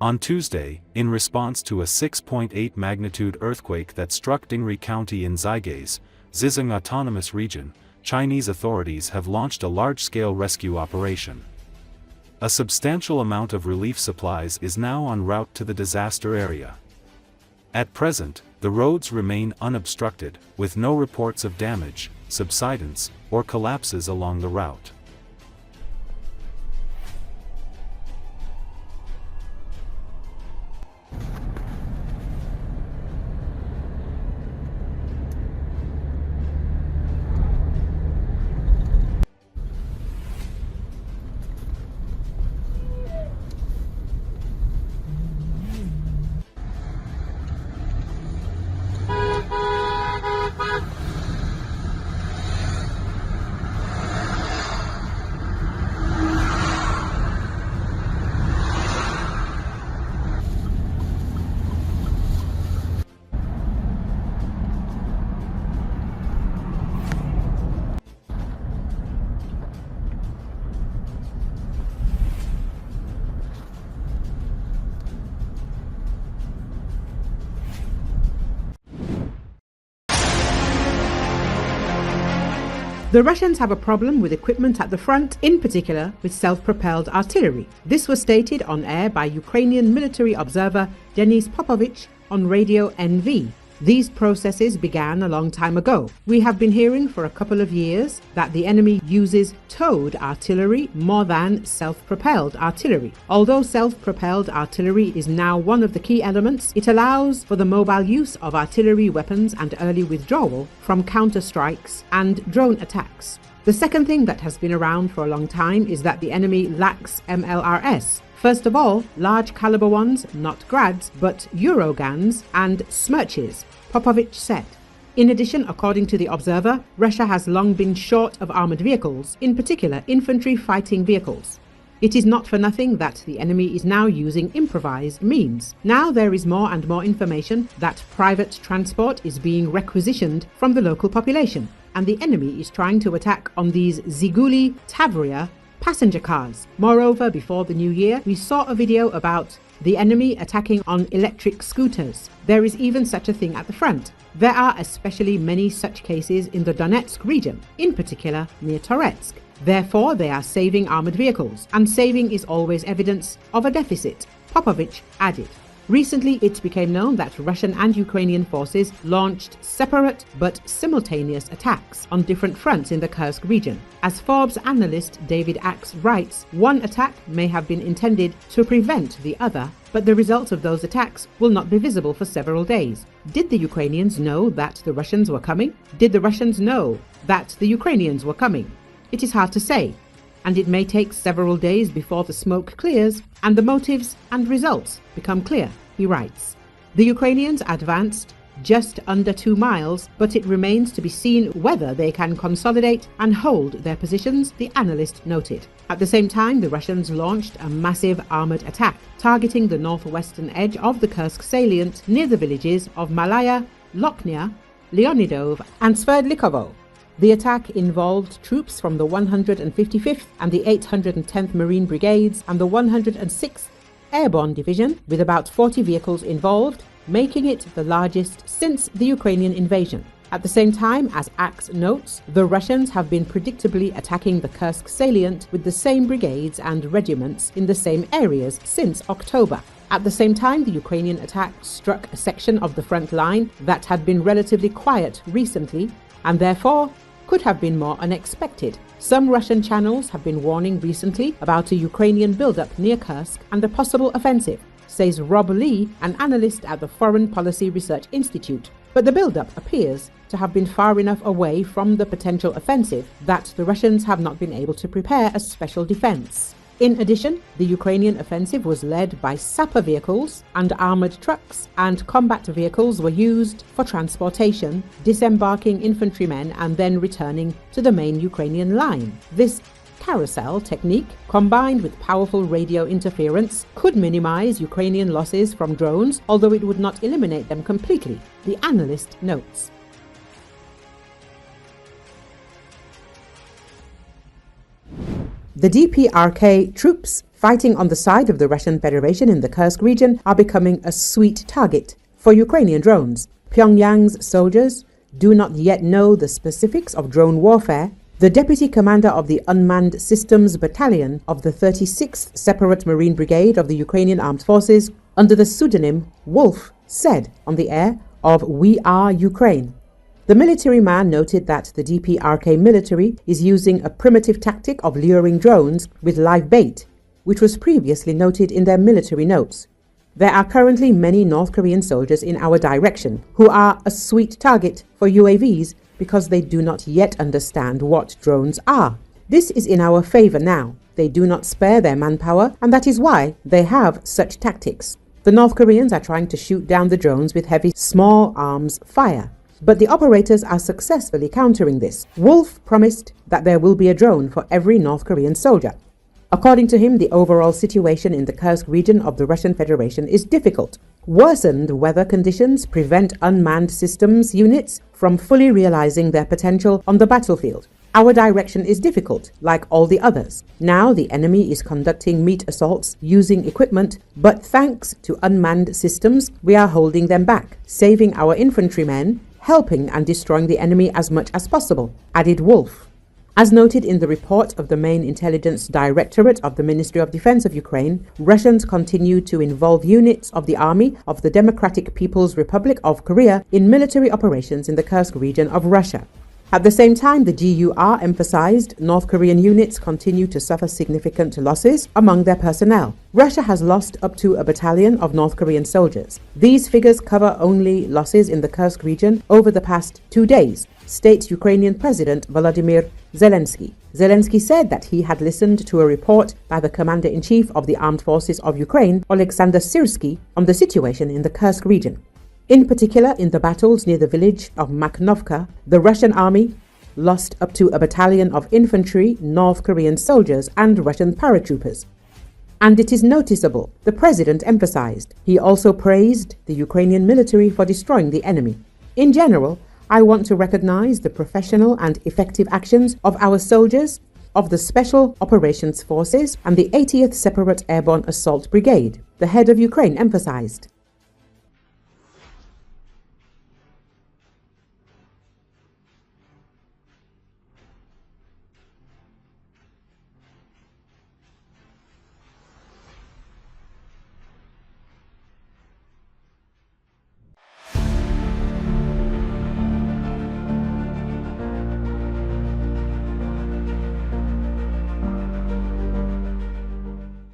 On Tuesday, in response to a 6.8 magnitude earthquake that struck Dingri County in Xigaze, Xizang Autonomous Region, Chinese authorities have launched a large-scale rescue operation. A substantial amount of relief supplies is now en route to the disaster area. At present, the roads remain unobstructed, with no reports of damage, subsidence, or collapses along the route. The Russians have a problem with equipment at the front, in particular with self-propelled artillery. This was stated on air by Ukrainian military observer Denis Popovich on Radio NV. These processes began a long time ago. We have been hearing for a couple of years that the enemy uses towed artillery more than self-propelled artillery. Although self-propelled artillery is now one of the key elements, it allows for the mobile use of artillery weapons and early withdrawal from counter-strikes and drone attacks. The second thing that has been around for a long time is that the enemy lacks MLRS. First of all, large caliber ones, not Grads, but Eurogans and Smerches, Popovich said. In addition, according to the Observer, Russia has long been short of armored vehicles, in particular infantry fighting vehicles. It is not for nothing that the enemy is now using improvised means. Now there is more and more information that private transport is being requisitioned from the local population, and the enemy is trying to attack on these Ziguli Tavria passenger cars. Moreover, before the new year, we saw a video about the enemy attacking on electric scooters. There is even such a thing at the front. There are especially many such cases in the Donetsk region, in particular near Toretsk. Therefore, they are saving armored vehicles, and saving is always evidence of a deficit, Popovich added. Recently, it became known that Russian and Ukrainian forces launched separate but simultaneous attacks on different fronts in the Kursk region. As Forbes analyst David Axe writes, one attack may have been intended to prevent the other, but the results of those attacks will not be visible for several days. Did the Ukrainians know that the Russians were coming? Did the Russians know that the Ukrainians were coming? It is hard to say, and it may take several days before the smoke clears and the motives and results become clear, he writes. The Ukrainians advanced just under 2 miles, but it remains to be seen whether they can consolidate and hold their positions, the analyst noted. At the same time, the Russians launched a massive armoured attack, targeting the northwestern edge of the Kursk salient near the villages of Malaya, Lochnia, Leonidov and Sverdlikovo. The attack involved troops from the 155th and the 810th Marine Brigades and the 106th Airborne Division, with about 40 vehicles involved, making it the largest since the Ukrainian invasion. At the same time, as Axe notes, the Russians have been predictably attacking the Kursk salient with the same brigades and regiments in the same areas since October. At the same time, the Ukrainian attack struck a section of the front line that had been relatively quiet recently, and therefore could have been more unexpected. Some Russian channels have been warning recently about a Ukrainian buildup near Kursk and a possible offensive, says Rob Lee, an analyst at the Foreign Policy Research Institute. But the buildup appears to have been far enough away from the potential offensive that the Russians have not been able to prepare a special defense. In addition, the Ukrainian offensive was led by sapper vehicles and armored trucks, and combat vehicles were used for transportation, disembarking infantrymen and then returning to the main Ukrainian line. This carousel technique, combined with powerful radio interference, could minimize Ukrainian losses from drones, although it would not eliminate them completely, the analyst notes. The DPRK troops fighting on the side of the Russian Federation in the Kursk region are becoming a sweet target for Ukrainian drones. Pyongyang's soldiers do not yet know the specifics of drone warfare. The deputy commander of the Unmanned Systems Battalion of the 36th Separate Marine Brigade of the Ukrainian Armed Forces, under the pseudonym Wolf, said on the air of We Are Ukraine. The military man noted that the DPRK military is using a primitive tactic of luring drones with live bait, which was previously noted in their military notes. There are currently many North Korean soldiers in our direction who are a sweet target for UAVs because they do not yet understand what drones are. This is in our favor now. They do not spare their manpower, and that is why they have such tactics. The North Koreans are trying to shoot down the drones with heavy small arms fire, but the operators are successfully countering this. Wolf promised that there will be a drone for every North Korean soldier. According to him, the overall situation in the Kursk region of the Russian Federation is difficult. Worsened weather conditions prevent unmanned systems units from fully realizing their potential on the battlefield. Our direction is difficult, like all the others. Now the enemy is conducting meat assaults using equipment, but thanks to unmanned systems, we are holding them back, saving our infantrymen, helping and destroying the enemy as much as possible, added Wolf. As noted in the report of the main intelligence directorate of the Ministry of Defense of Ukraine, Russians continue to involve units of the Army of the Democratic People's Republic of Korea in military operations in the Kursk region of Russia. At the same time, the GUR emphasized North Korean units continue to suffer significant losses among their personnel. Russia has lost up to a battalion of North Korean soldiers. These figures cover only losses in the Kursk region over the past 2 days, states Ukrainian President Volodymyr Zelenski. Zelenski said that he had listened to a report by the Commander-in-Chief of the Armed Forces of Ukraine, Oleksandr Syrsky, on the situation in the Kursk region. In particular, in the battles near the village of Makhnovka, the Russian army lost up to a battalion of infantry, North Korean soldiers and Russian paratroopers. And it is noticeable, the president emphasized. He also praised the Ukrainian military for destroying the enemy. In general, I want to recognize the professional and effective actions of our soldiers, of the Special Operations Forces and the 80th Separate Airborne Assault Brigade, the head of Ukraine emphasized.